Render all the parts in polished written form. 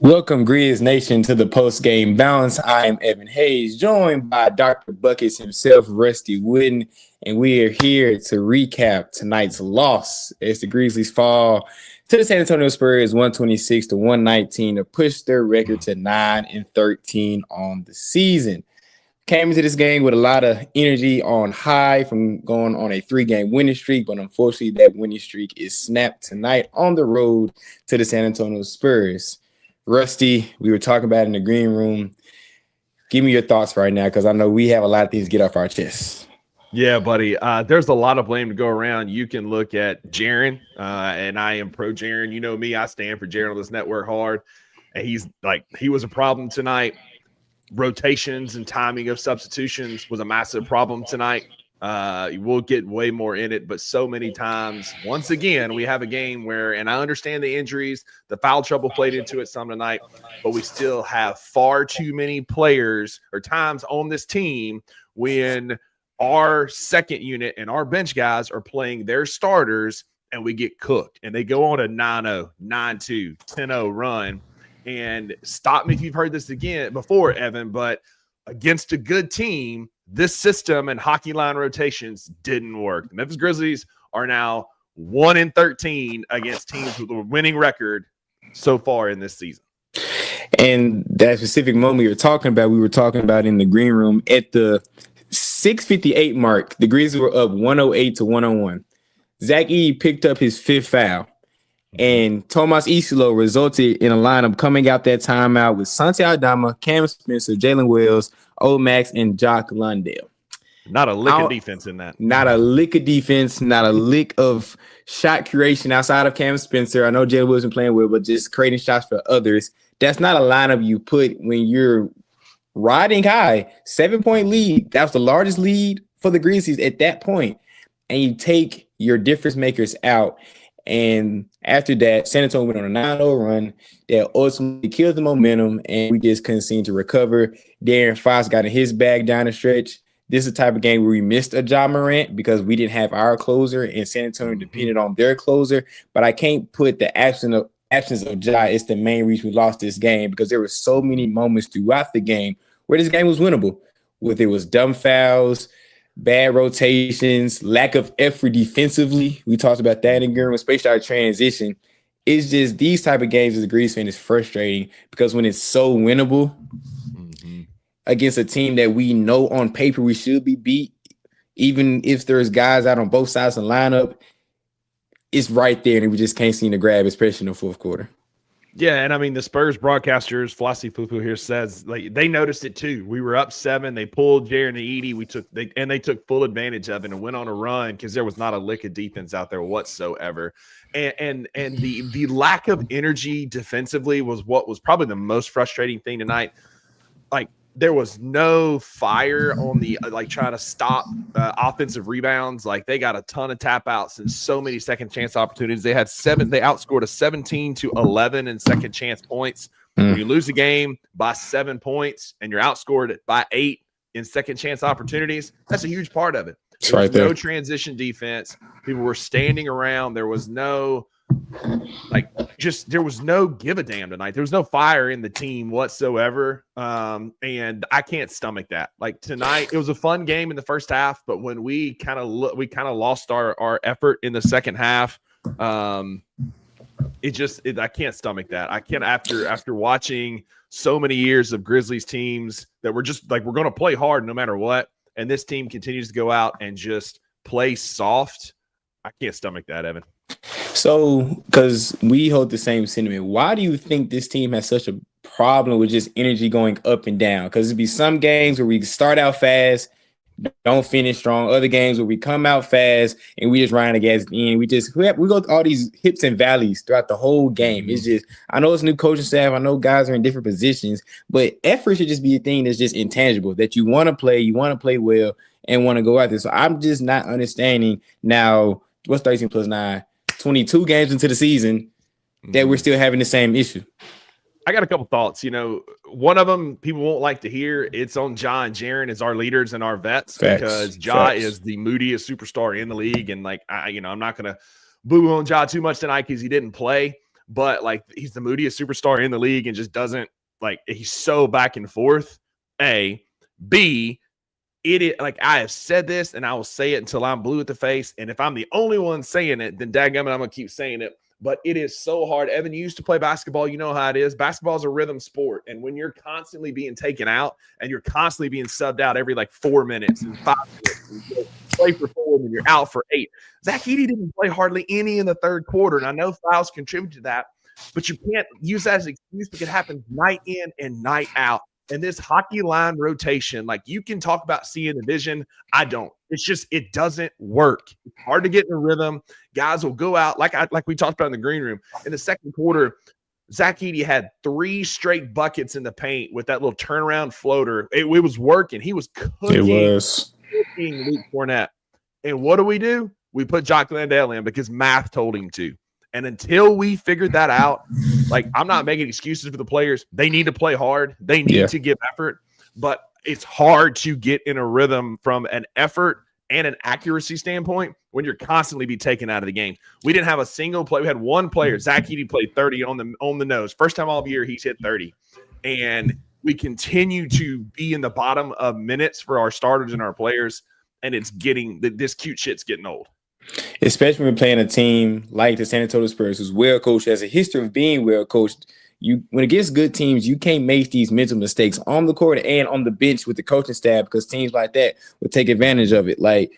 Welcome, Grizz Nation, to the post-game bounce. I am Evan Hayes, joined by Dr. Buckets himself, Rusty Wooden, and we are here to recap tonight's loss as the Grizzlies fall to the San Antonio Spurs 126 to 119 to push their record to 9-13 on the season. Came into this game with a lot of energy on high from going on a 3-game winning streak, but unfortunately that winning streak is snapped tonight on the road to the San Antonio Spurs. Rusty, we were talking about it in the green room. Give me your thoughts right now, because I know we have a lot of things to get off our chests. Yeah, buddy. There's a lot of blame to go around. You can look at Jaren, and I am pro Jaren. You know me, I stand for Jaren on this network hard. And he was a problem tonight. Rotations and timing of substitutions was a massive problem tonight. We'll get way more in it, but so many times, once again, we have a game where, and I understand the injuries, the foul trouble played into it some tonight, but we still have far too many players or times on this team when our second unit and our bench guys are playing their starters and we get cooked and they go on a 9-0, 9-2, 10-0 run. And stop me if you've heard this again before, Evan, but against a good team, this system and hockey line rotations didn't work. The Memphis Grizzlies are now 1-13 against teams with a winning record so far in this season. And that specific moment we were talking about in the green room at the 6:58 mark, the Grizzlies were up 108 to 101. Zach E picked up his 5th foul. And Tomas Isilo resulted in a lineup coming out that timeout with Santi Aldama, Cam Spencer, Jalen Wells, Max, and Jock Lundell. Not a lick of defense in that. Not a lick of defense, not a lick of shot creation outside of Cam Spencer. I know Jalen Wells been playing well, but just creating shots for others. That's not a lineup you put when you're riding high. 7-point lead. That was the largest lead for the Grizzlies at that point. And you take your difference makers out. And after that, San Antonio went on a 9-0 run that ultimately killed the momentum, and we just couldn't seem to recover. Darren Fox got in his bag down the stretch. This is the type of game where we missed a Ja Morant because we didn't have our closer, and San Antonio depended on their closer. But I can't put the absence of Ja as the main reason we lost this game, because there were so many moments throughout the game where this game was winnable. Whether it was dumb fouls, bad rotations, lack of effort defensively. We talked about that in Gurman, especially our transition. It's just these type of games as a Grizzlies fan is frustrating, because when it's so winnable against a team that we know on paper we should be beat, even if there's guys out on both sides of the lineup, it's right there, and we just can't seem to grab, especially in the fourth quarter. Yeah, and I mean, the Spurs broadcasters, Flossie Fufu here says, they noticed it too. We were up 7. They pulled Jaren and Edey. They took full advantage of it and went on a run because there was not a lick of defense out there whatsoever. And the lack of energy defensively was what was probably the most frustrating thing tonight. Like, there was no fire on the trying to stop offensive rebounds. Like, they got a ton of tap outs and so many second chance opportunities. They had 7. They outscored a 17-11 in second chance points. When you lose a game by 7 points and you're outscored by 8 in second chance opportunities, that's a huge part of it. There was no transition defense. People were standing around. There was no there was no give a damn tonight. There was no fire in the team whatsoever. And I can't stomach that. Like, tonight, it was a fun game in the first half, but when we kind of lost our effort in the second half, I can't stomach that. I can't, after watching so many years of Grizzlies teams that were just like, we're going to play hard no matter what, and this team continues to go out and just play soft. I can't stomach that, Evan. So, because we hold the same sentiment, why do you think this team has such a problem with just energy going up and down? Because there'd be some games where we start out fast, don't finish strong. Other games where we come out fast and we just ride the gas in. We go through all these hips and valleys throughout the whole game. It's just, I know it's a new coaching staff. I know guys are in different positions, but effort should just be a thing that's just intangible, that you want to play well and want to go out there. So I'm just not understanding now, what's 13 plus 9? 22 games into the season that we're still having the same issue. I got a couple thoughts. One of them people won't like to hear. It's on Ja and Jaren as our leaders and our vets. Facts. Because Ja is the moodiest superstar in the league. And I'm not going to boo on Ja too much tonight because he didn't play. but like he's the moodiest superstar in the league and just doesn't like he's so back and forth. A, B, like I have said this and I will say it until I'm blue at the face. And if I'm the only one saying it, then dadgummit, I'm gonna keep saying it. But it is so hard. Evan, you used to play basketball. You know how it is. Basketball is a rhythm sport. And when you're constantly being taken out and you're constantly being subbed out every like 4 minutes and 5 minutes, and you play for 4 and you're out for 8. Zach Edey didn't play hardly any in the third quarter. And I know fouls contribute to that, but you can't use that as an excuse because it happens night in and night out. And this hockey line rotation, like you can talk about seeing the vision. I don't. It's just it doesn't work. It's hard to get in a rhythm. Guys will go out like we talked about in the green room. In the second quarter, Zach Edey had 3 straight buckets in the paint with that little turnaround floater. It was working. He was cooking Luke Cornett. And what do? We put Jock Landale in because math told him to. And until we figured that out, like I'm not making excuses for the players. They need to play hard. They need to give effort. But it's hard to get in a rhythm from an effort and an accuracy standpoint when you're constantly be taken out of the game. We didn't have a single play. We had one player. Zach Edey played 30 on the nose. First time all year he's hit 30. And we continue to be in the bottom of minutes for our starters and our players. And it's getting this cute shit's getting old. Especially when playing a team like the San Antonio Spurs, who's well coached, has a history of being well coached. When it gets good teams, you can't make these mental mistakes on the court and on the bench with the coaching staff because teams like that will take advantage of it. Like,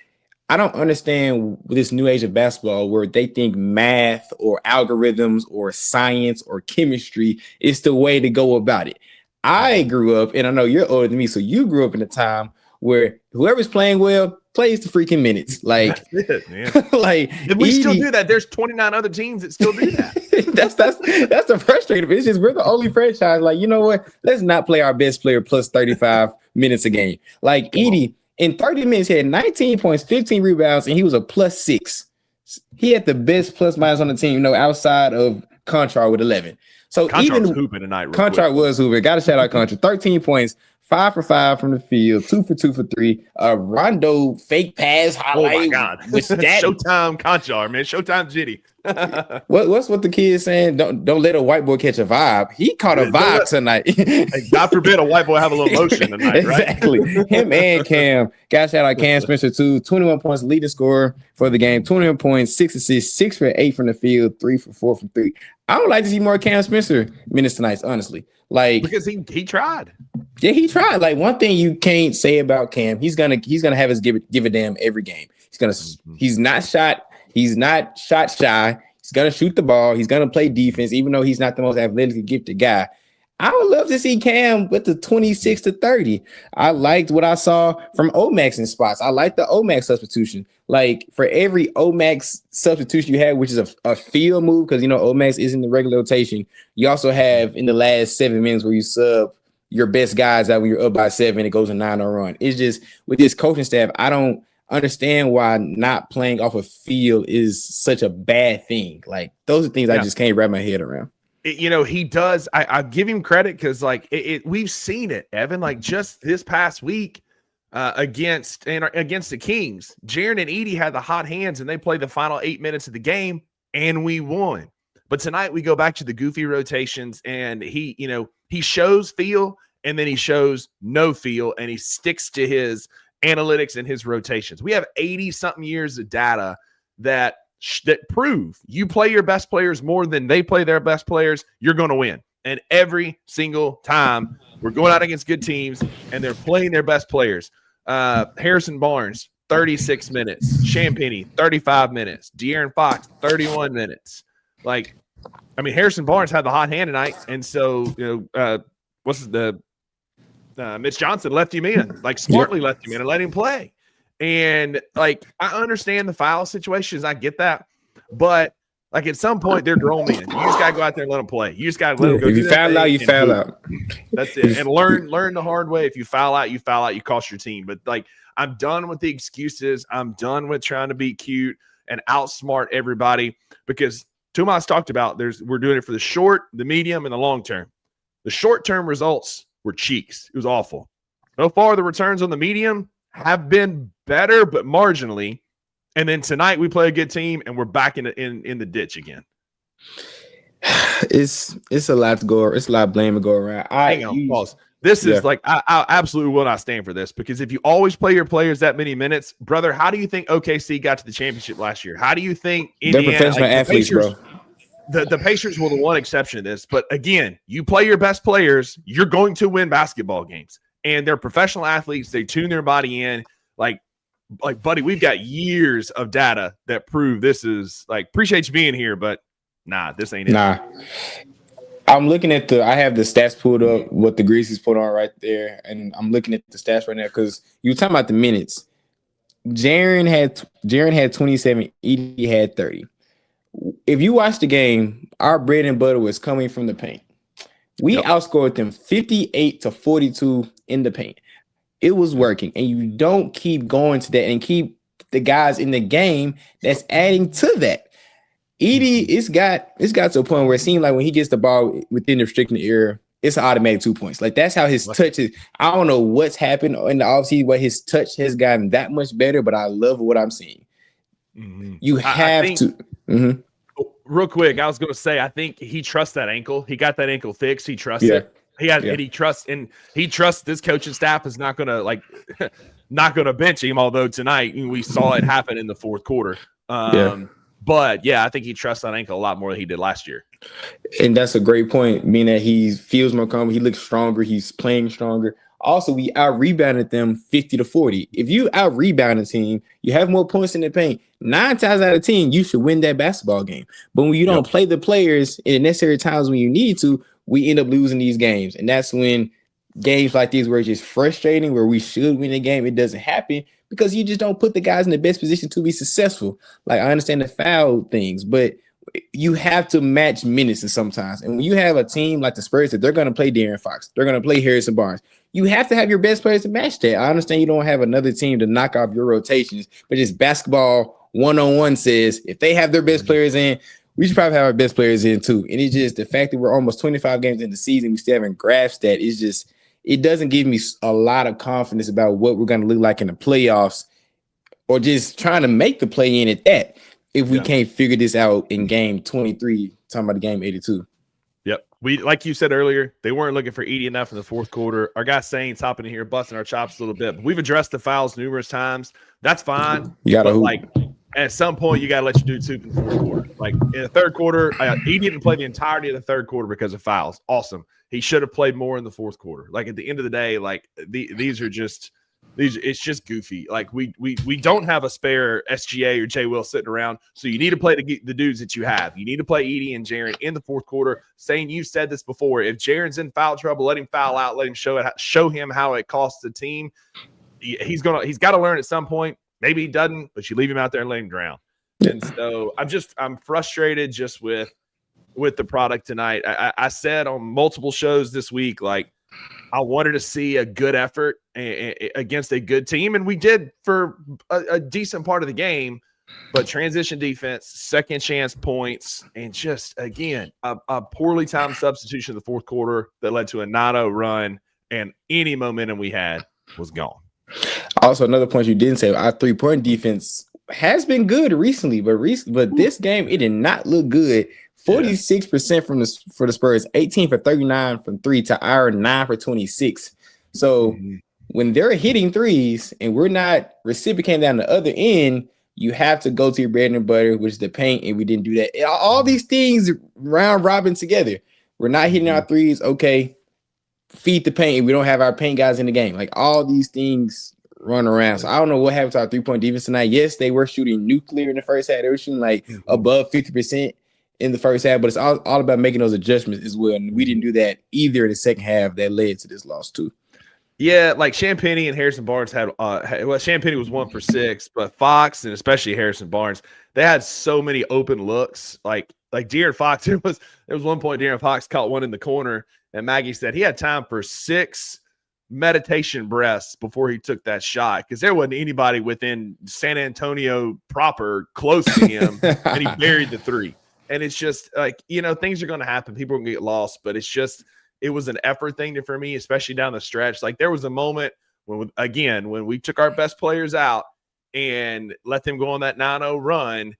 I don't understand this new age of basketball where they think math or algorithms or science or chemistry is the way to go about it. I grew up, and I know you're older than me, so you grew up in a time where whoever's playing well plays the freaking minutes. Like, that's it, man. Like, and we still do that. There's 29 other teams that still do that. that's the frustrating. It's just we're the only franchise. Like, you know what? Let's not play our best player plus 35 minutes a game. Like Edey, in 30 minutes, he had 19 points, 15 rebounds, and he was a +6. He had the best plus minus on the team, outside of Conchar with 11. So Conchar was hooping tonight. Conchar was hooping. Got to shout out Conchar. 13 points. 5 for 5 from the field, 2 for 2 for 3. Rondo fake pass highlight. Oh my God! Showtime Conchar, man. Showtime Jitty. What's what the kid saying? Don't let a white boy catch a vibe. He caught a vibe tonight. God forbid a white boy have a little motion tonight, right? Exactly. Him and Cam. Got shout out Cam Spencer too. 21 points, leading scorer for the game. 21 points, 6 assists, 6 for 8 from the field, 3 for 4 from 3. I would like to see more Cam Spencer minutes tonight, honestly. Like, because he tried. Yeah, he tried. Like, one thing you can't say about Cam, he's gonna have us give a damn every game. He's not shot shy. He's gonna shoot the ball. He's gonna play defense, even though he's not the most athletically gifted guy. I would love to see Cam with the 26 to 30. I liked what I saw from Omax in spots. I like the Omax substitution. Like, for every Omax substitution you have, which is a field move, because Omax isn't the regular rotation. You also have in the last 7 minutes where you sub your best guys out when you're up by 7, it goes a 9-0 run. It's just with this coaching staff, I don't understand why not playing off a field is such a bad thing. Like, those are things I just can't wrap my head around. He does. I give him credit because, like, we've seen it, Evan. Like, just this past week against the Kings, Jaren and Edey had the hot hands, and they played the final 8 minutes of the game, and we won. But tonight we go back to the goofy rotations, and he shows feel, and then he shows no feel, and he sticks to his analytics and his rotations. We have 80-something years of data that prove you play your best players more than they play their best players, you're going to win. And every single time we're going out against good teams and they're playing their best players. Harrison Barnes, 36 minutes. Champagnie, 35 minutes. De'Aaron Fox, 31 minutes. Like, I mean, Harrison Barnes had the hot hand tonight. And so, Mitch Johnson left him in, like smartly left him in and let him play. And like, I understand the foul situations. I get that. But like, at some point they're grown men. You just got to go out there and let them play. You just got to let them go. If you foul out, you foul out. That's it. And learn the hard way. If you foul out, you cost your team. But like, I'm done with the excuses. I'm done with trying to be cute and outsmart everybody, because Tomas talked about we're doing it for the short, the medium, and the long term. The short-term results were cheeks. It was awful. So far, the returns on the medium have been better, but marginally. And then tonight we play a good team, and we're back in the ditch again. It's a lot to go. It's a lot of blame to go around. Hang on, pause. This Yeah. is like I absolutely will not stand for this, because if you always play your players that many minutes, brother, how do you think OKC got to the championship last year? How do you think They're Indiana, professional athletes, Pacers, bro. the Pacers were the one exception to this? But again, you play your best players, you're going to win basketball games, and they're professional athletes. They tune their body in. Like, buddy, we've got years of data that prove this is like. Appreciate you being here, but nah, this ain't it. Nah. I'm looking at I have the stats pulled up, what the Grizzlies put on right there, and I'm looking at the stats right now because you were talking about the minutes. Jaren had 27, Edie had 30. If you watch the game, our bread and butter was coming from the paint. We outscored them 58-42 in the paint. It was working, and you don't keep going to that and keep the guys in the game that's adding to that. Edie, it's got to a point where it seems like when he gets the ball within the restricted area, it's an automatic 2 points. Like, that's how his touch is. I don't know what's happened in the offseason, but his touch has gotten that much better, but I love what I'm seeing. You have to. Real quick, I was going to say, I think he trusts that ankle. He got that ankle fixed. He trusts it. And he trusts this coaching staff is not going to not going to bench him. Although tonight we saw it happen in the fourth quarter. But yeah, I think he trusts that ankle a lot more than he did last year. And that's a great point, meaning that he feels more comfortable. He looks stronger. He's playing stronger. Also, we out-rebounded them 50-40. If you out-rebound a team, you have more points in the paint. 9 times out of 10, you should win that basketball game. But when you don't play the players in the necessary times when you need to, we end up losing these games. And that's when games like these where it's just frustrating, where we should win the game, it doesn't happen because you just don't put the guys in the best position to be successful. Like, I understand the foul things, but you have to match minutes and sometimes. And when you have a team like the Spurs that they're going to play De'Aaron Fox, they're going to play Harrison Barnes, you have to have your best players to match that. I understand you don't have another team to knock off your rotations, but just basketball one-on-one says if they have their best players in, we should probably have our best players in too. And it's just the fact that we're almost 25 games in the season, we still haven't grasped that. It's just, it doesn't give me a lot of confidence about what we're going to look like in the playoffs or just trying to make the play in at that. If we can't figure this out in game 23, talking about the game 82. Yep. We, like you said earlier, they weren't looking for Edie enough in the fourth quarter. Our guy Saints hopping in here, busting our chops a little bit. But we've addressed the fouls numerous times. That's fine. You got to hoop. Like, at some point, you got to let your dudes hoop in the fourth quarter. Like, in the third quarter, he didn't play the entirety of the third quarter because of fouls. Awesome. He should have played more in the fourth quarter. Like, at the end of the day, like, these are just – it's just goofy. Like, we don't have a spare SGA or J Will sitting around, so you need to play the dudes that you have. You need to play Edie and Jaren in the fourth quarter. Saying, you said this before, if Jaren's in foul trouble, let him foul out. Let him show him how it costs the team. He's got to learn at some point. Maybe he doesn't, but you leave him out there and let him drown. And so I'm frustrated just with the product tonight. I said on multiple shows this week, like, I wanted to see a good effort against a good team, and we did for a decent part of the game. But transition defense, second chance points, and just, again, a poorly timed substitution in the fourth quarter that led to a 9-0 run, and any momentum we had was gone. Also, another point you didn't say, our three-point defense has been good recently, but this game, it did not look good. 46% for the Spurs, 18 for 39 from three to our 9 for 26. So when they're hitting threes and we're not reciprocating down the other end, you have to go to your bread and butter, which is the paint, and we didn't do that. All these things round robin together. We're not hitting our threes. Okay, feed the paint, and we don't have our paint guys in the game. Like, all these things run around. So I don't know what happened to our three-point defense tonight. Yes, they were shooting nuclear in the first half. They were shooting like above 50%. In the first half, but it's all about making those adjustments as well. And we didn't do that either in the second half. That led to this loss too. Yeah, like Champagnie and Harrison Barnes had Champagnie was 1 for 6, but Fox and especially Harrison Barnes, they had so many open looks. Like De'Aaron Fox, there was one point De'Aaron Fox caught one in the corner, and Maggie said he had time for 6 meditation breaths before he took that shot because there wasn't anybody within San Antonio proper close to him, and he buried the 3. And it's just like, things are going to happen. People are going to get lost, but it was an effort thing for me, especially down the stretch. Like, there was a moment when we took our best players out and let them go on that 9-0 run,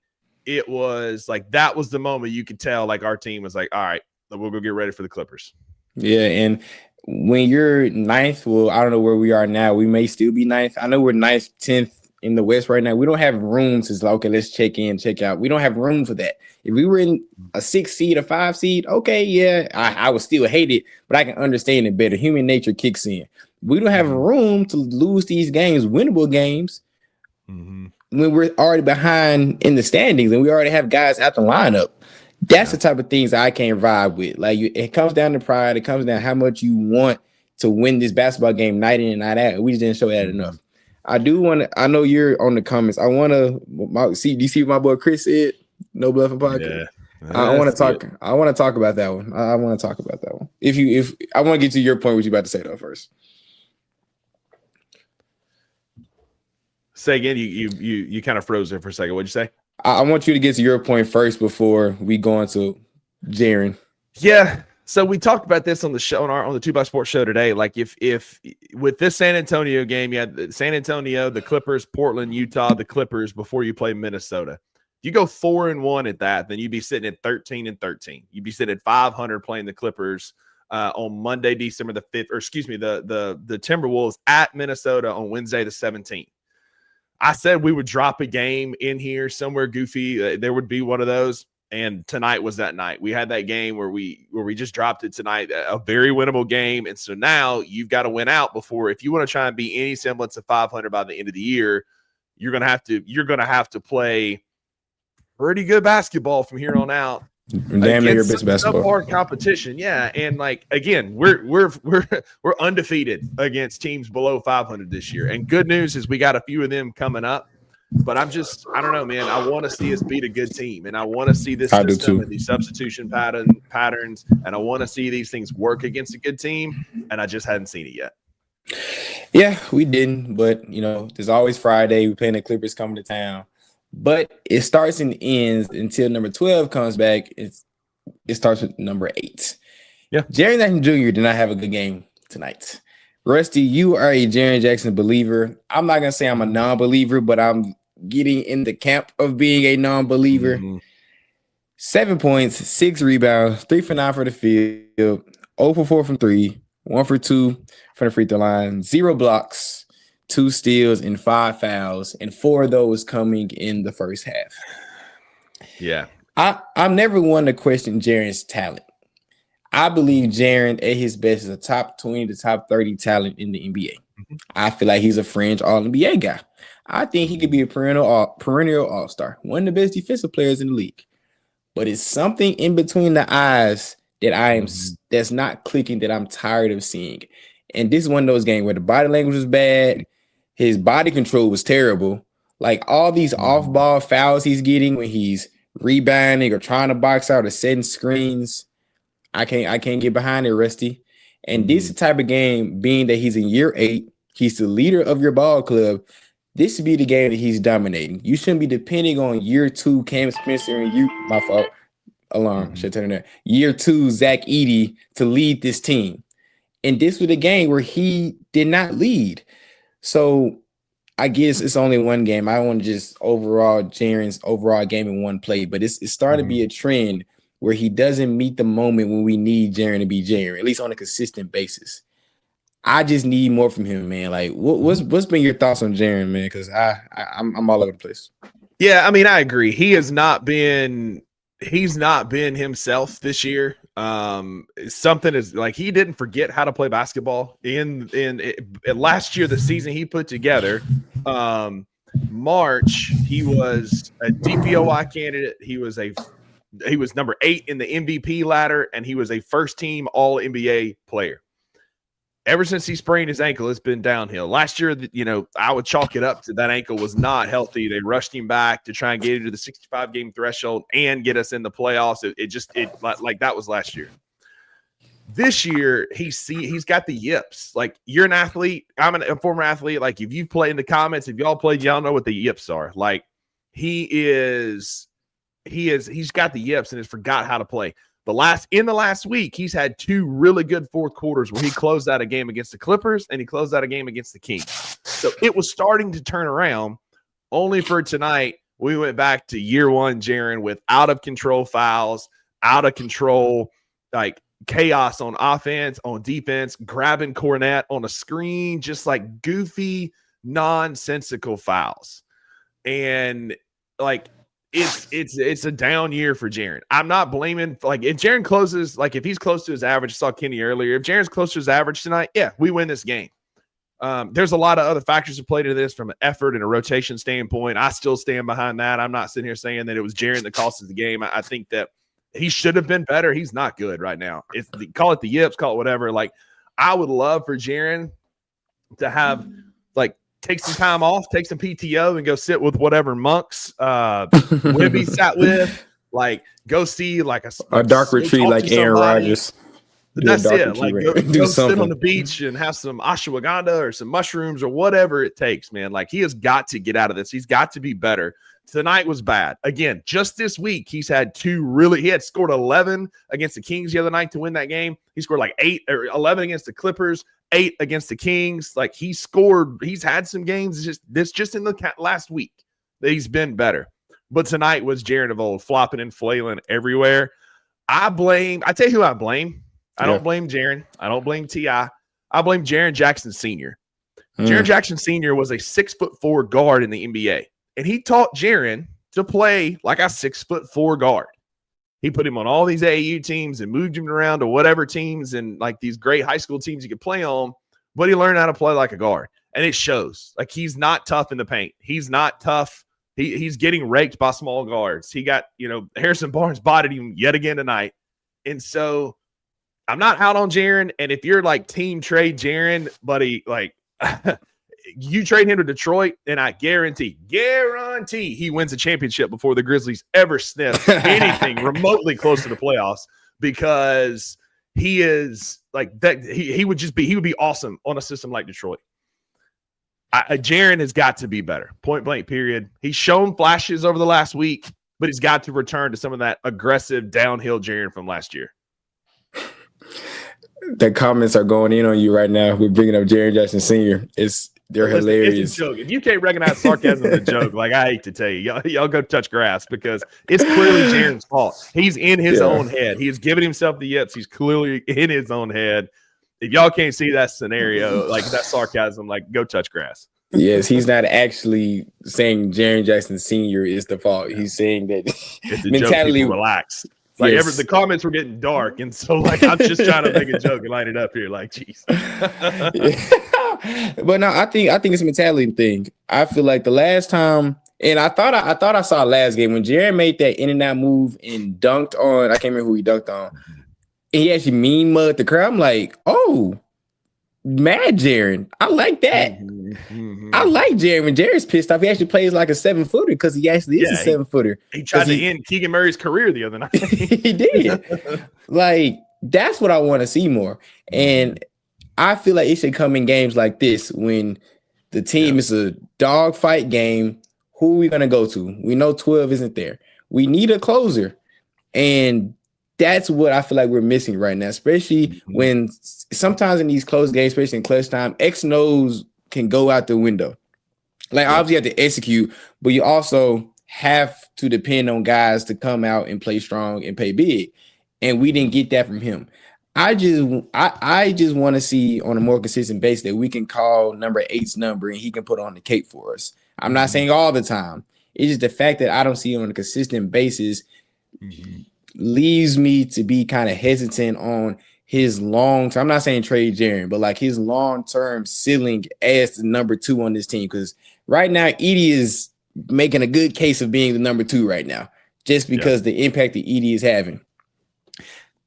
it was like that was the moment you could tell like our team was like, all right, we'll go get ready for the Clippers. Yeah, and when you're ninth, well, I don't know where we are now. We may still be ninth. I know we're ninth, 10th in the West right now. We don't have room to say, okay, let's check in, check out. We don't have room for that. If we were in a 6 seed, a 5 seed, okay, yeah, I would still hate it, but I can understand it better. Human nature kicks in. We don't have room to lose these games, winnable games, when we're already behind in the standings and we already have guys out the lineup. That's the type of things I can't vibe with. Like it comes down to pride. It comes down to how much you want to win this basketball game night in and night out. We just didn't show that enough. I do want to. I know you're on the comments. I want to see. Do you see what my boy Chris said? No Bluffing Podcast. Yeah, I want to talk. I want to talk about that one. I want to talk about that one. If I want to get to your point, what you about to say though first. Say again. You kind of froze there for a second. What'd you say? I want you to get to your point first before we go into Jaren. Yeah. So we talked about this on the show on the 2x Sports show today. Like if with this San Antonio game, you had San Antonio, the Clippers, Portland, Utah, the Clippers before you play Minnesota. You go 4-1 at that, then you'd be sitting at 13-13. You'd be sitting at 500 playing the Clippers on Monday, December the 5th, or excuse me, the Timberwolves at Minnesota on Wednesday the 17th. I said we would drop a game in here somewhere goofy. There would be one of those. And tonight was that night. We had that game where we just dropped it tonight, a very winnable game. And so now you've got to win out before, if you want to try and be any semblance of 500 by the end of the year, you're going to have to play pretty good basketball from here on out. Damn near your best basketball. Hard competition, yeah. And like again, we're undefeated against teams below 500 this year. And good news is we got a few of them coming up. But I don't know, man. I want to see us beat a good team, and I want to see this system and these substitution patterns, and I want to see these things work against a good team. And I just hadn't seen it yet. Yeah, we didn't. But there's always Friday. We're playing the Clippers coming to town. But it starts and ends until number 12 comes back. It starts with number 8. Yeah. Jaren Jackson Jr. did not have a good game tonight. Rusty, you are a Jaren Jackson believer. I'm not going to say I'm a non-believer, but I'm getting in the camp of being a non-believer. 7 points, 6 rebounds, 3 for 9 for the field, 0 for 4 from 3, 1 for 2 from the free throw line, 0 blocks, 2 steals, and 5 fouls, and 4 of those coming in the first half. Yeah. I'm never one to question Jaren's talent. I believe Jaren at his best is a top 20 to top 30 talent in the NBA. I feel like he's a fringe All-NBA guy. I think he could be a perennial All-Star, one of the best defensive players in the league. But it's something in between the eyes that that's not clicking, that I'm tired of seeing. And this is one of those games where the body language was bad. His body control was terrible. Like all these off-ball fouls he's getting when he's rebounding or trying to box out or setting screens. I can't get behind it, Rusty. And this is the type of game, being that he's in year 8, he's the leader of your ball club. This should be the game that he's dominating. You shouldn't be depending on year 2 Cam Spencer and my fault. Alarm. Should turn there. Year 2 Zach Edey to lead this team. And this was a game where he did not lead. So I guess it's only one game. I want to just Jaren's overall game in one play, but it's starting to be a trend where he doesn't meet the moment when we need Jaren to be Jaren, at least on a consistent basis. I just need more from him, man. Like, what's been your thoughts on Jaren, man? Because I'm all over the place. Yeah, I mean, I agree. He's not been himself this year. Something is like he didn't forget how to play basketball in last year, the season he put together. March, he was a DPOY candidate. He was number 8 in the MVP ladder, and he was a first-team All-NBA player. Ever since he sprained his ankle, it's been downhill. Last year, I would chalk it up to that ankle was not healthy. They rushed him back to try and get him to the 65-game threshold and get us in the playoffs. It like that was last year. This year, he's got the yips. Like, you're an athlete. I'm a former athlete. Like, if you've played in the comments, if y'all played, y'all know what the yips are. Like, he's got the yips and has forgot how to play. In the last week, he's had 2 really good fourth quarters where he closed out a game against the Clippers and he closed out a game against the Kings. So it was starting to turn around, only for tonight We went back to year one, Jaren, with out of control fouls, out of control, like chaos on offense, on defense, grabbing Cornette on a screen, just like goofy, nonsensical fouls. And like it's a down year for Jaren. I'm not blaming, like, if Jaren closes, like if he's close to his average, I saw Kenny earlier. If Jaren's close to his average tonight, yeah, we win this game. There's a lot of other factors that play to this from an effort and a rotation standpoint. I still stand behind that. I'm not sitting here saying that it was Jaren that cost us the game. I think that he should have been better. He's not good right now. Call it the yips, call it whatever. Like, I would love for Jaren to have, like, take some time off, take some PTO, and go sit with whatever monks Wibby sat with. Like, go see like a dark retreat like Aaron Rodgers. That's it. Like, go sit on the beach and have some ashwagandha or some mushrooms or whatever it takes, man. Like, he has got to get out of this. He's got to be better. Tonight was bad. Again, just this week, he had scored 11 against the Kings the other night to win that game. He scored like 8 or 11 against the Clippers, 8 against the Kings. Like, he's had some games just in the last week that he's been better. But tonight was Jaren of old, flopping and flailing everywhere. I tell you who I blame. I don't blame Jaren. I don't blame T.I. I blame Jaren Jackson Sr. Jaren Jackson Sr. was a 6'4" guard in the NBA. And he taught Jaren to play like a 6'4" guard. He put him on all these AAU teams and moved him around to whatever teams and like these great high school teams he could play on, but he learned how to play like a guard. And it shows. Like, he's not tough in the paint. He's not tough. He's getting raked by small guards. He got, Harrison Barnes bodied him yet again tonight. And so I'm not out on Jaren. And if you're like team trade Jaren, buddy, like you trade him to Detroit, and I guarantee he wins a championship before the Grizzlies ever sniff anything remotely close to the playoffs, because he is like that. He would be awesome on a system like Detroit. Jaren has got to be better, point blank, period. He's shown flashes over the last week, but he's got to return to some of that aggressive downhill Jaren from last year. The comments are going in on you right now. We're bringing up Jaren Jackson Sr. They're hilarious. It's a joke. If you can't recognize sarcasm as a joke, like, I hate to tell you, y'all go touch grass, because it's clearly Jaren's fault. He's in his own head. He is giving himself the yips. He's clearly in his own head. If y'all can't see that scenario, like that sarcasm, like, go touch grass. Yes, he's not actually saying Jaren Jackson Sr. is the fault. He's saying that it's a mentality. Joke, relax. Like, the comments were getting dark, and so like I'm just trying to make a joke and light it up here. Like, jeez. But no, I think it's a mentality thing. I feel like the last time, and I thought I saw last game when Jaren made that in and out move and dunked on. I can't remember who he dunked on. And he actually mean mugged the crowd. I'm like, oh, mad Jaren. I like that. Mm-hmm. I like Jaren. When Jaren's pissed off, he actually plays like a 7-footer, because he actually is a 7-footer. He tried to end Keegan Murray's career the other night. He did. Like, that's what I want to see more. And I feel like it should come in games like this when the team is a dogfight game. Who are we going to go to? We know 12 isn't there. We need a closer. And that's what I feel like we're missing right now, especially when sometimes in these close games, especially in clutch time, X and O's can go out the window. Like, obviously you have to execute, but you also have to depend on guys to come out and play strong and play big. And we didn't get that from him. I just want to see on a more consistent basis that we can call number 8's number and he can put on the cape for us. I'm not saying all the time. It's just the fact that I don't see it on a consistent basis leaves me to be kind of hesitant on his long-term. I'm not saying trade Jaren, but like his long-term ceiling as the number 2 on this team. Because right now, Edie is making a good case of being the number 2 right now, just because the impact that Edie is having.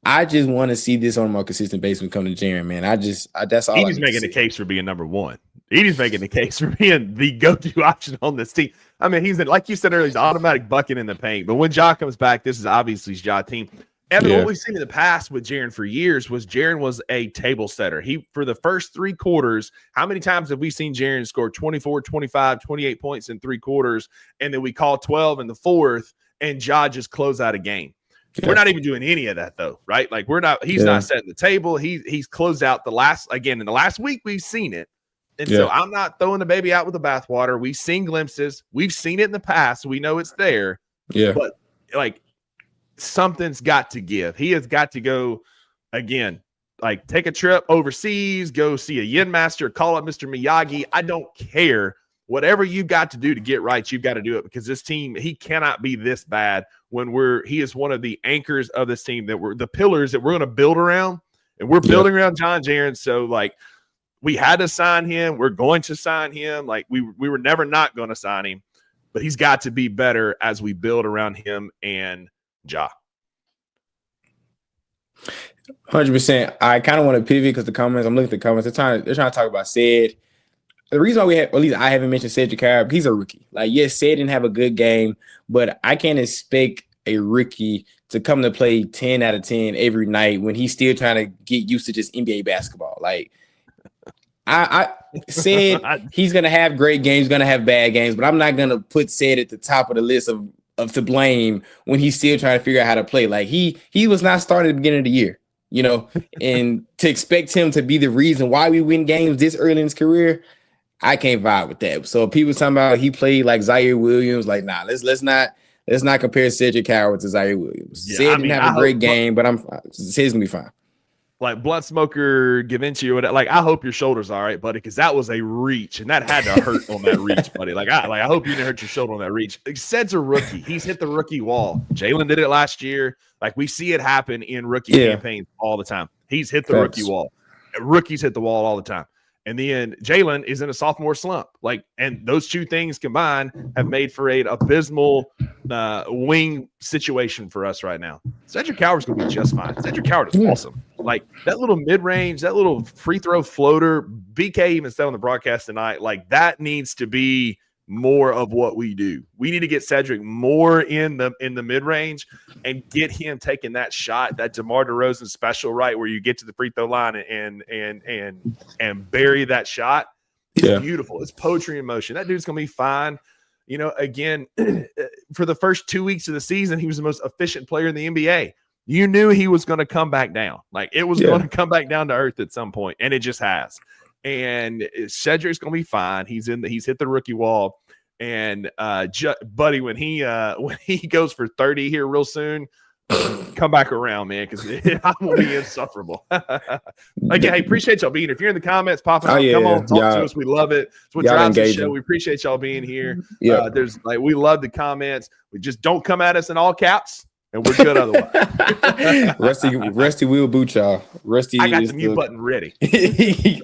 I just want to see this on a more consistent basis when it comes to Jaren, man. That's all. Edie's making the case for being number 1. Edie's making the case for being the go-to option on this team. I mean, he's like you said earlier, he's automatic bucket in the paint. But when Ja comes back, this is obviously his Ja team. Evan, what we've seen in the past with Jaren for years was Jaren was a table setter. He, for the first 3 quarters, how many times have we seen Jaren score 24, 25, 28 points in 3 quarters, and then we call 12 in the 4th, and Ja just close out a game? Yeah. We're not even doing any of that, though, right? Like, he's not setting the table. He's closed out in the last week we've seen it. And so I'm not throwing the baby out with the bathwater. We've seen glimpses. We've seen it in the past. We know it's there. Yeah. But like something's got to give. He has got to go again, like take a trip overseas, go see a yin master, call up Mr. Miyagi. I don't care. Whatever you've got to do to get right, you've got to do it, because this team, he cannot be this bad when he is one of the anchors of this team, that we're the pillars that we're going to build around, and we're building around John Jaren. So like, we had to sign him. We're going to sign him. Like we were never not going to sign him, but he's got to be better as we build around him and Ja. 100%. I kind of want to pivot because I'm looking at the comments. They're trying to talk about Ced. The reason why at least I haven't mentioned Cedric Harrop, he's a rookie. Like, yes, Ced didn't have a good game, but I can't expect a rookie to come to play 10 out of 10 every night when he's still trying to get used to just NBA basketball. Like, I said he's going to have great games, going to have bad games, but I'm not going to put Ced at the top of the list of to blame when he's still trying to figure out how to play. Like, he was not starting at the beginning of the year, and to expect him to be the reason why we win games this early in his career, I can't vibe with that. So people talking about he played like Zaire Williams, like, nah, let's not compare Cedric Howard to Zaire Williams. Yeah, Ced didn't have a great game, but Ced's gonna be fine. Like Blunt Smoker Givenchy or whatever. Like, I hope your shoulder's all right, buddy, because that was a reach, and that had to hurt on that reach, buddy. I hope you didn't hurt your shoulder on that reach. Ced's a rookie. He's hit the rookie wall. Jalen did it last year. Like, we see it happen in rookie campaigns all the time. He's hit the rookie wall. Rookies hit the wall all the time. And then Jalen is in a sophomore slump. Like, and those two things combined have made for an abysmal wing situation for us right now. Cedric Howard's going to be just fine. Cedric Howard is awesome. Like, that little mid-range, that little free throw floater, BK even said on the broadcast tonight, like, that needs to be more of what we do. We need to get Cedric more in the mid-range and get him taking that shot, that DeMar DeRozan special, right, where you get to the free throw line and bury that shot. It's beautiful. It's poetry in motion. That dude's gonna be fine. Again, for the first 2 weeks of the season, he was the most efficient player in the NBA. You knew he was going to come back down. Like, it was going to come back down to earth at some point, and it just has. And Cedric's gonna be fine. He's hit the rookie wall, and buddy, when he goes for 30 here real soon, come back around, man, because I will be insufferable. Again, hey, appreciate y'all being here. If you're in the comments, pop out, come on, talk to us. We love it. It's what drives the show. We appreciate y'all being here. We love the comments. We just don't come at us in all caps, and we're good otherwise. Rusty will boot y'all. Rusty, I got the mute button ready. Speaking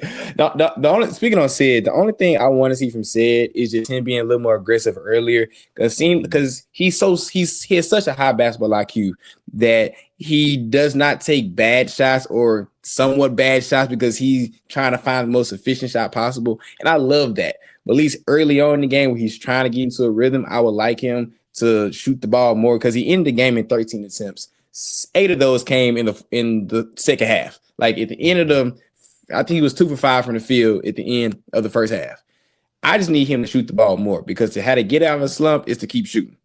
on Ced, the only thing I want to see from Ced is just him being a little more aggressive earlier. Because he has such a high basketball IQ that he does not take bad shots or somewhat bad shots because he's trying to find the most efficient shot possible. And I love that. But at least early on in the game when he's trying to get into a rhythm, I would like him to shoot the ball more, because he ended the game in 13 attempts. 8 of those came in the second half. Like, at the end of I think he was 2 for 5 from the field at the end of the first half. I just need him to shoot the ball more, because how to get out of a slump is to keep shooting.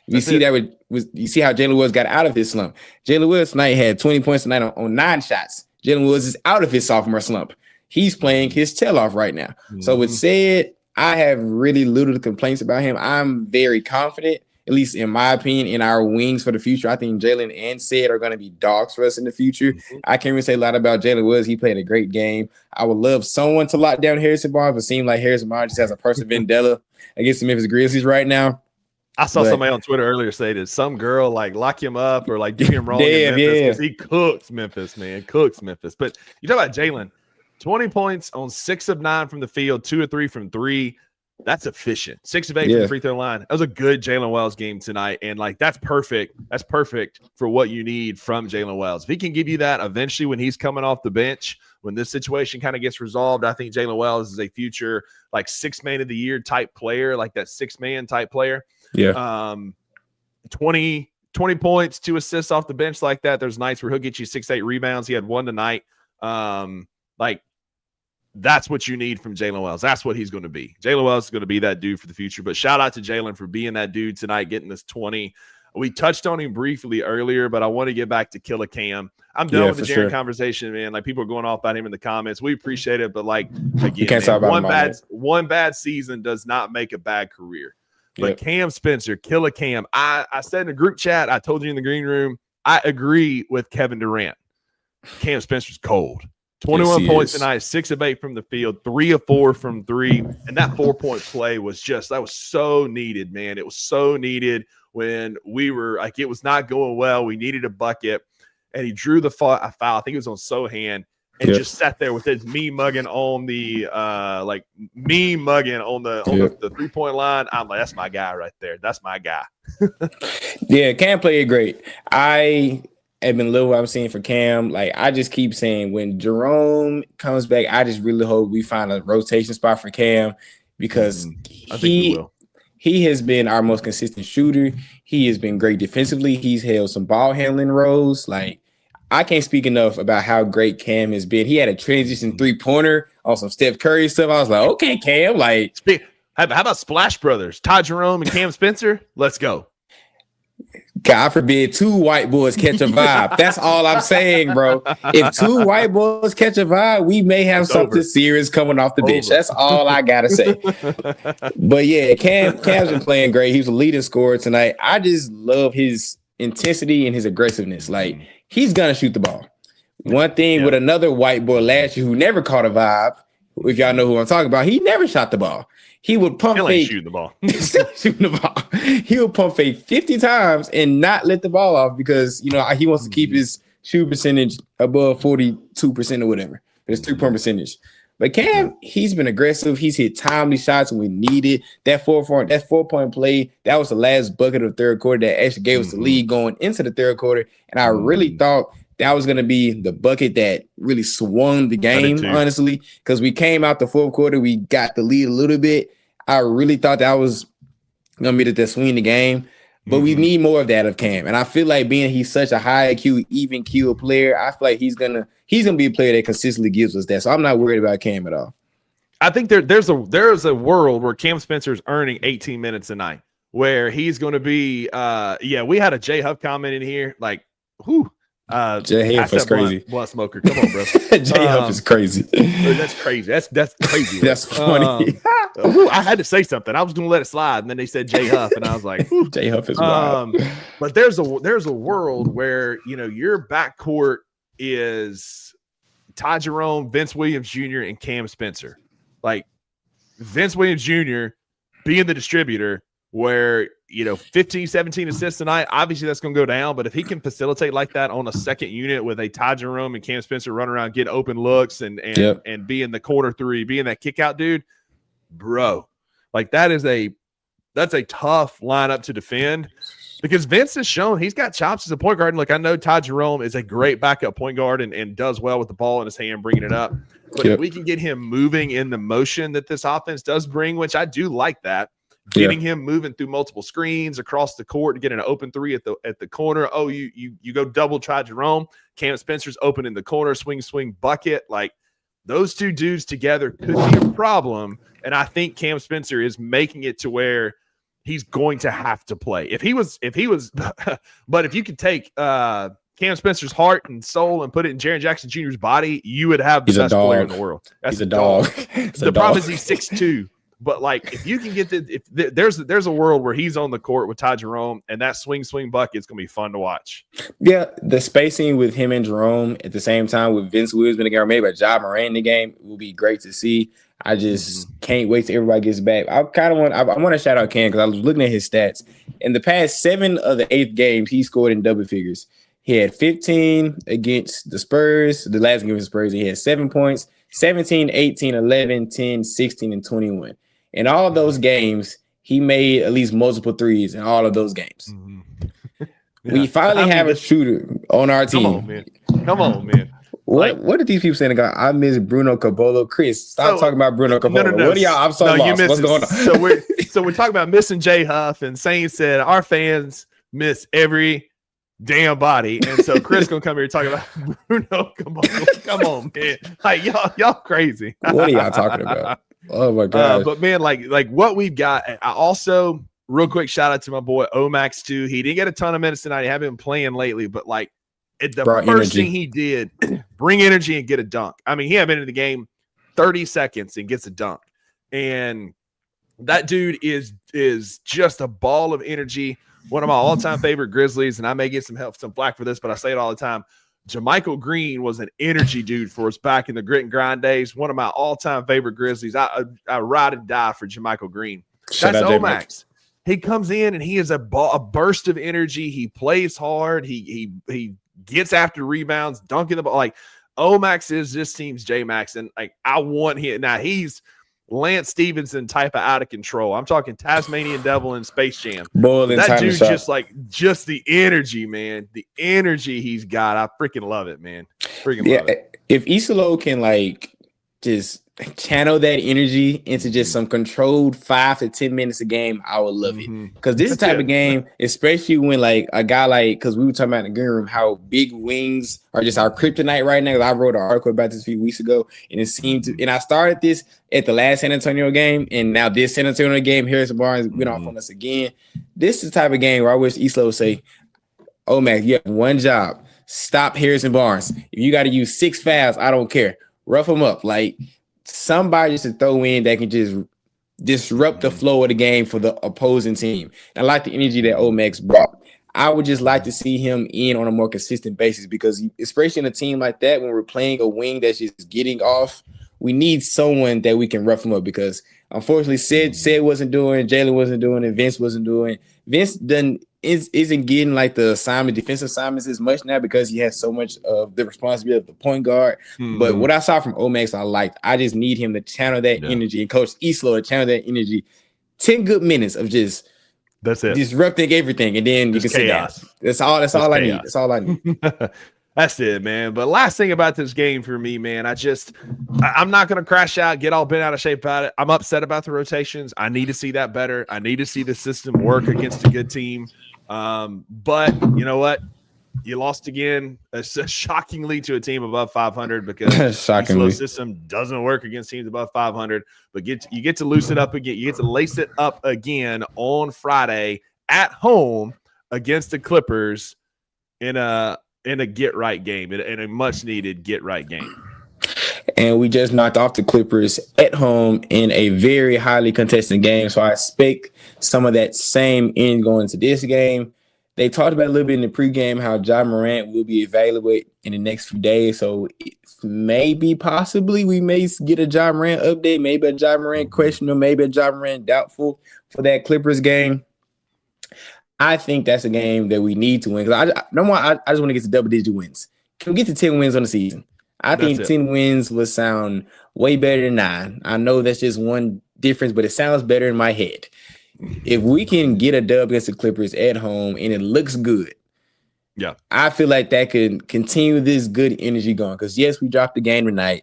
You see how Jalen Woods got out of his slump. Jalen Woods tonight had 20 points tonight on 9 shots. Jalen Woods is out of his sophomore slump. He's playing his tail off right now. Mm-hmm. So with Ced, I have really little complaints about him. I'm very confident, at least in my opinion, in our wings for the future. I think Jalen and Ced are going to be dogs for us in the future. Mm-hmm. I can't really say a lot about Jalen Woods. He played a great game. I would love someone to lock down Harrison Barnes, but it seems like Harrison Barnes just has a personal vendetta against the Memphis Grizzlies right now. I saw somebody on Twitter earlier say that some girl like lock him up or like do him wrong in Memphis because he cooks Memphis, man. Cooks Memphis. But you talk about Jalen, 20 points on 6 of 9 from the field, 2 of 3 from 3. That's efficient. 6 of 8 from the free throw line. That was a good Jalen Wells game tonight. And like, that's perfect. That's perfect for what you need from Jalen Wells. If he can give you that eventually when he's coming off the bench, when this situation kind of gets resolved, I think Jalen Wells is a future like 6 man of the year type player, like that 6 man type player. Yeah. 20 points, 2 assists off the bench like that. There's nights where he'll get you 6-8 rebounds. He had 1 tonight. Like, that's what you need from Jalen Wells. That's what he's going to be. Jalen Wells is going to be that dude for the future. But shout out to Jalen for being that dude tonight, getting this 20. We touched on him briefly earlier, but I want to get back to Killer Cam. I'm done with the Jaren conversation, man. Like, people are going off about him in the comments. We appreciate it, but like, again, man, one bad season does not make a bad career. But Cam Spencer, Killer Cam, I said in the group chat, I told you in the green room, I agree with Kevin Durant. Cam Spencer's cold. 21 points tonight, 6 of 8 from the field, 3 of 4 from 3. And that 4-point play was so needed, man. It was so needed when we were like, it was not going well. We needed a bucket. And he drew the foul. I think it was on Sohan, and just sat there with his mugging on the the 3-point line. I'm like, that's my guy right there. That's my guy. Yeah, Cam played great. I have been loving what I'm seeing for Cam. Like, I just keep saying, when Jerome comes back, I just really hope we find a rotation spot for Cam, because I think we will. He has been our most consistent shooter. He has been great defensively. He's held some ball handling roles. Like, I can't speak enough about how great Cam has been. He had a transition 3-pointer on some Steph Curry stuff. I was like, okay, Cam. Like, how about Splash Brothers? Ty Jerome and Cam Spencer? Let's go. God forbid 2 white boys catch a vibe. That's all I'm saying, bro. If 2 white boys catch a vibe, we may have something serious coming off the bench. That's all I gotta say. But yeah, Cam's been playing great. He was a leading scorer tonight. I just love his intensity and his aggressiveness. Like, he's gonna shoot the ball. One thing with another white boy last year who never caught a vibe, if y'all know who I'm talking about, he never shot the ball. He would pump fake. Shooting the ball. Still shooting the ball. He would pump fake 50 times and not let the ball off, because he wants to keep his shoot percentage above 42% or whatever. His 3-point percentage. But Cam, he's been aggressive. He's hit timely shots when we needed. That 4-point play, that was the last bucket of the third quarter that actually gave us the lead going into the third quarter. And I really thought that was going to be the bucket that really swung the game, honestly, because we came out the fourth quarter, we got the lead a little bit. I really thought that was going to be that swing the game, but we need more of that of Cam. And I feel like, being he's such a high IQ, even keel player, I feel like he's gonna be a player that consistently gives us that. So I'm not worried about Cam at all. I think there's a world where Cam Spencer's earning 18 minutes a night, where he's going to be. We had a J Huff comment in here, like, whew. J Huff is crazy. Blunt smoker, come on, bro. J Huff is crazy. That's crazy. That's crazy. That's funny. I had to say something. I was going to let it slide, and then they said J Huff, and I was like, J Huff is wild. But there's a world where your backcourt is Ty Jerome, Vince Williams Jr., and Cam Spencer. Like, Vince Williams Jr. being the distributor, where 15, 17 assists tonight. Obviously, that's going to go down. But if he can facilitate like that on a second unit with a Ty Jerome and Cam Spencer run around, get open looks, and be in the corner 3, being that kick out dude, bro, like, that's a tough lineup to defend, because Vince has shown he's got chops as a point guard. And, like, I know Ty Jerome is a great backup point guard and does well with the ball in his hand, bringing it up. But if we can get him moving in the motion that this offense does bring, which I do like that, getting him moving through multiple screens across the court to get an open 3 at the corner. Oh, you go double try Jerome. Cam Spencer's open in the corner, swing bucket. Like, those 2 dudes together could be a problem. And I think Cam Spencer is making it to where he's going to have to play. If he was, but if you could take Cam Spencer's heart and soul and put it in Jaren Jackson Jr.'s body, you would have the best player in the world. That's a dog. The problem is he's 6'2". But, like, if you can get there's a world where he's on the court with Ty Jerome, and that swing bucket is going to be fun to watch. Yeah, the spacing with him and Jerome at the same time with Vince Williams in the game, or maybe Ja Morant in the game, will be great to see. I just can't wait till everybody gets back. I want to shout out Cam, because I was looking at his stats. In the past 7 of the 8 games, he scored in double figures. He had 15 against the Spurs. The last game against the Spurs, he had 7 points, 17, 18, 11, 10, 16, and 21. In all of those games, he made at least multiple threes in all of those games. We finally have a shooter on our team. Come on, man. What did these people say? I miss Bruno Cabolo. Chris, stop talking about Bruno Cabolo. No. What are y'all? I'm so lost. What's going on? So we're talking about missing J Huff, and Sane said our fans miss every damn body. And so Chris gonna come here and talk about Bruno Cabolo. Come on, man. Like, y'all crazy. What are y'all talking about? Oh my god! But man, like what we've got. I also real quick shout out to my boy Omax too. He didn't get a ton of minutes tonight. He hasn't been playing lately, but like the first thing he did, bring energy and get a dunk. I mean, he had been in the game 30 seconds and gets a dunk. And that dude is just a ball of energy. One of my all-time favorite Grizzlies, and I may get some flack for this, but I say it all the time. JaMychal Green was an energy dude for us back in the grit and grind days. One of my all-time favorite Grizzlies. I ride and die for JaMychal Green. That's Omax. He comes in and he is a burst of energy. He plays hard. He gets after rebounds, dunking the ball. Like Omax is this team's J-Max, and like I want him. Now he's Lance Stevenson type of out of control. I'm talking Tasmanian Devil in Space Jam. That dude just the energy, man. The energy he's got. I freaking love it, man. Freaking love it. If Isolo can like just channel that energy into just some controlled 5 to 10 minutes a game, I would love it. Because this is the type of game, especially when like a guy like, because we were talking about in the green room, how big wings are just our kryptonite right now. I wrote an article about this a few weeks ago, and it seemed to, and I started this at the last San Antonio game, and now this San Antonio game, Harrison Barnes went off on us again. This is the type of game where I wish Isolo would say, "Oh man, you have one job: stop Harrison Barnes. If you got to use 6 fouls, I don't care. Rough him up." Like somebody just to throw in that can just disrupt the flow of the game for the opposing team. And I like the energy that Omax brought. I would just like to see him in on a more consistent basis because, especially in a team like that, when we're playing a wing that's just getting off, we need someone that we can rough him up because, unfortunately, Sid wasn't doing, Jalen wasn't doing it, Vince wasn't doing. Vince isn't getting like the defensive assignments as much now because he has so much of the responsibility of the point guard. But what I saw from Omax, I liked. I just need him to channel that energy, and Coach Isolo to channel that energy. 10 good minutes of just disrupting everything, and then just you can chaos. Sit down. That's all I need. That's all I need. That's it, man. But last thing about this game for me, man, I'm not going to crash out, get all bent out of shape about it. I'm upset about the rotations. I need to see that better. I need to see the system work against a good team. But you know what? You lost again, shockingly, to a team above 500 because the slow system doesn't work against teams above 500. But you get to loosen it up again. You get to lace it up again on Friday at home against the Clippers in a get right game, in a much needed get right game. And we just knocked off the Clippers at home in a very highly contested game. So I expect some of that same end going into this game. They talked about a little bit in the pregame how Ja Morant will be available in the next few days. So possibly we may get a Ja Morant update, maybe a Ja Morant question, or maybe a Ja Morant doubtful for that Clippers game. I think that's a game that we need to win. I just want to get to double-digit wins. Can we get to 10 wins on the season? I think 10 wins would sound way better than 9. I know that's just one difference, but it sounds better in my head. If we can get a dub against the Clippers at home and it looks good, I feel like that could continue this good energy going. Because, yes, we dropped the game tonight,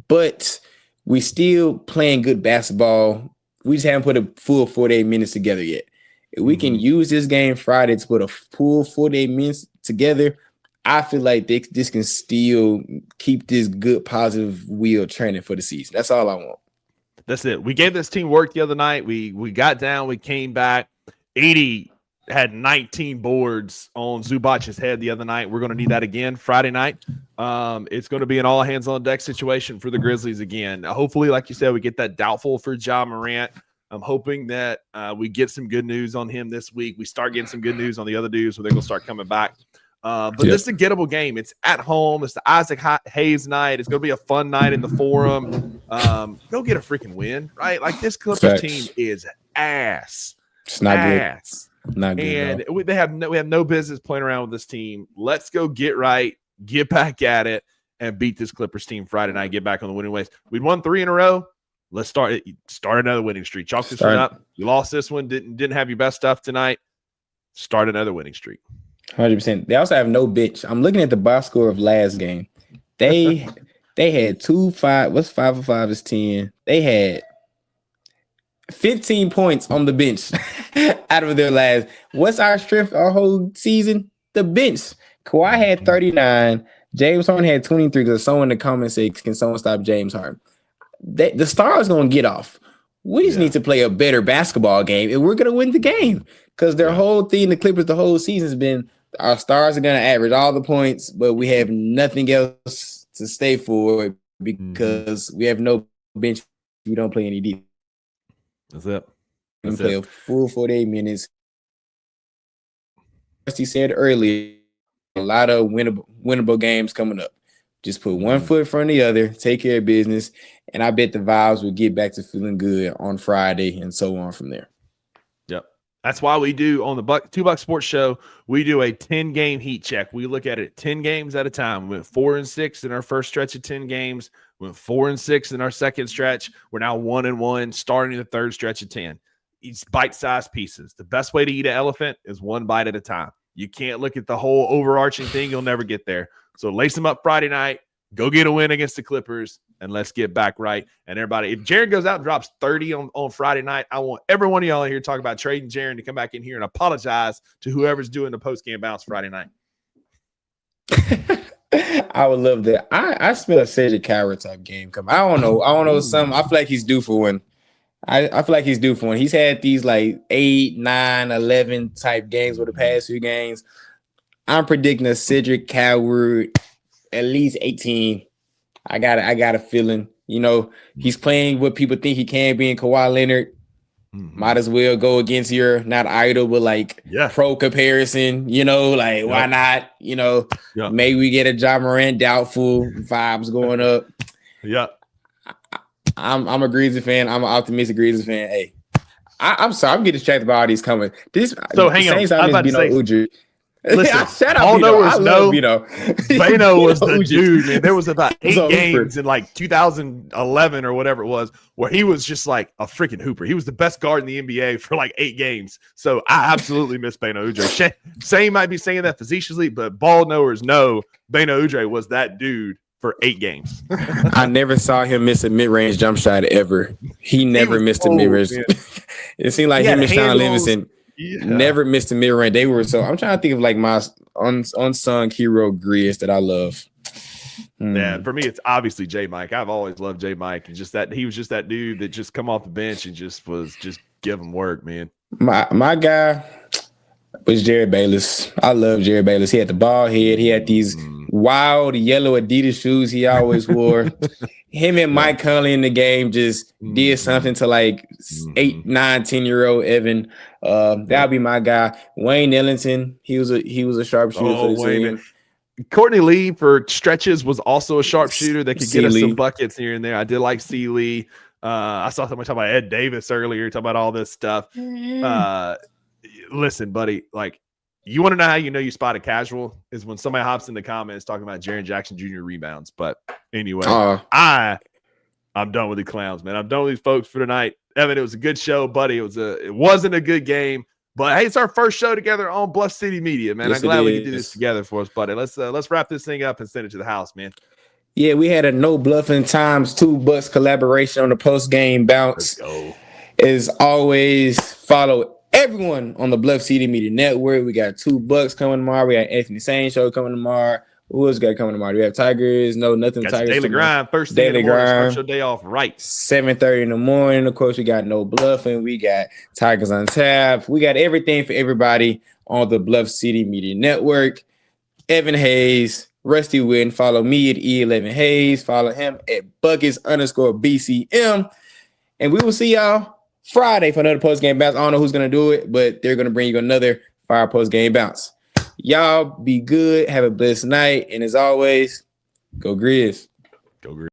but we still playing good basketball. We just haven't put a full 48 minutes together yet. If we can use this game Friday to put a full 48 minutes together, I feel like this can still keep this good positive wheel trending for the season. That's all I want. That's it. We gave this team work the other night. We got down. We came back. 80 had 19 boards on Zubac's head the other night. We're going to need that again Friday night. It's going to be an all-hands-on-deck situation for the Grizzlies again. Hopefully, like you said, we get that doubtful for Ja Morant. I'm hoping that we get some good news on him this week. We start getting some good news on the other dudes where they're going to start coming back. But this is a gettable game. It's at home. It's the Isaac Hayes night. It's going to be a fun night in the Forum. Go get a freaking win, right? Like this Clippers team is ass. It's not ass. Good. Not good. And we have no business playing around with this team. Let's go get right, get back at it, and beat this Clippers team Friday night. Get back on the winning ways. We'd won 3 in a row. Let's start another winning streak. Chalk this one up. You lost this one. Didn't have your best stuff tonight. Start another winning streak. 100%. They also have no bench. I'm looking at the box score of last game. They had 2-5. What's 5 of 5 is 10. They had 15 points on the bench out of their last. What's our strength our whole season? The bench. Kawhi had 39. James Harden had 23 because someone in the comments said, can someone stop James Harden? The star is going to get off. We just need to play a better basketball game, and we're going to win the game. Because their whole thing, the Clippers, the whole season has been our stars are going to average all the points, but we have nothing else to stay for because we have no bench. We don't play any defense. That's it. We play a full 48 minutes. As he said earlier, a lot of winnable games coming up. Just put one foot in front of the other, take care of business, and I bet the vibes will get back to feeling good on Friday and so on from there. Yep. That's why we do on the Two Buck Sports Show, we do a 10-game heat check. We look at it 10 games at a time. We went 4-6 in our first stretch of 10 games. We went 4-6 in our second stretch. We're now 1-1, starting the third stretch of 10. Each bite-sized pieces. The best way to eat an elephant is one bite at a time. You can't look at the whole overarching thing. You'll never get there. So lace them up Friday night, go get a win against the Clippers, and let's get back right. And everybody, if Jaren goes out and drops 30 on Friday night, I want every one of y'all in here to talk about trading Jaren to come back in here and apologize to whoever's doing the post-game bounce Friday night. I would love that. I smell a Cedric Coward type game coming. I don't know something. I feel like he's due for one. I feel like he's due for one. He's had these like 8, 9, 11 type games over the past few games. I'm predicting a Cedric Coward at least 18. I got a feeling. You know, he's playing what people think he can be in Kawhi Leonard. Might as well go against your not idol, but like pro comparison. You know, like why not? You know, maybe we get a Ja Morant doubtful vibes going up. Yeah. I'm a Grizzlies fan. I'm an optimistic Grizzlies fan. Hey, I'm sorry. I'm getting distracted by all these coming. So hang on. I'm about to say, Udry. Listen, shut up, all Bino. I love Bino. Bino was the dude, man. There was about 8 games in like 2011 or whatever it was where he was just like a freaking hooper. He was the best guard in the NBA for like 8 games. So I absolutely miss Beno Udrih. Shane might be saying that facetiously, but ball knowers know Beno Udrih was that dude for 8 games. I never saw him miss a mid-range jump shot ever. He never missed a mid-range. It seemed like him and Sean Livingston never missed a mid-range. They were so. I'm trying to think of like my unsung hero Grizz that I love. Yeah, for me, it's obviously J Mike. I've always loved J Mike, and just that he was just that dude that just come off the bench and just give him work, man. My guy was Jared Bayless. I love Jared Bayless. He had the ball head. He had these wild yellow Adidas shoes he always wore. Him and Mike Conley in the game just did something to like 8, 9, 10-year-old Evan. That'll be my guy. Wayne Ellington. He was a sharpshooter for the team. Courtney Lee for stretches was also a sharpshooter that could get us some buckets here and there. I did like C. Lee. I saw somebody talk about Ed Davis earlier, talking about all this stuff. Listen, buddy, like you want to know how you know you spot a casual is when somebody hops in the comments talking about Jaren Jackson Jr. rebounds. But anyway, I'm done with the clowns, man. I'm done with these folks for tonight. Evan, it was a good show, buddy. It wasn't a good game, but hey, it's our first show together on Bluff City Media, man. I'm glad we could do this together for us, buddy. Let's wrap this thing up and send it to the house, man. Yeah, we had a No Bluffing Times 2 Bucks collaboration on the post game bounce. Let's go. As always, follow everyone on the Bluff City Media Network. We got 2 Bucks coming tomorrow. We got Anthony Sane show coming tomorrow. Who else got coming tomorrow? Do we have Tigers? No, nothing. Got Tigers. Daily Grind. First thing Daily in the morning. Start your day off right. 7:30 in the morning. Of course, we got No Bluffing. We got Tigers on Tap. We got everything for everybody on the Bluff City Media Network. Evan Hayes, Rusty Witten. Follow me at E11 Hayes. Follow him at Buckets_BCM. And we will see y'all Friday for another post-game bounce. I don't know who's going to do it, but they're going to bring you another fire post-game bounce. Y'all be good. Have a blessed night. And as always, go Grizz. Go Grizz.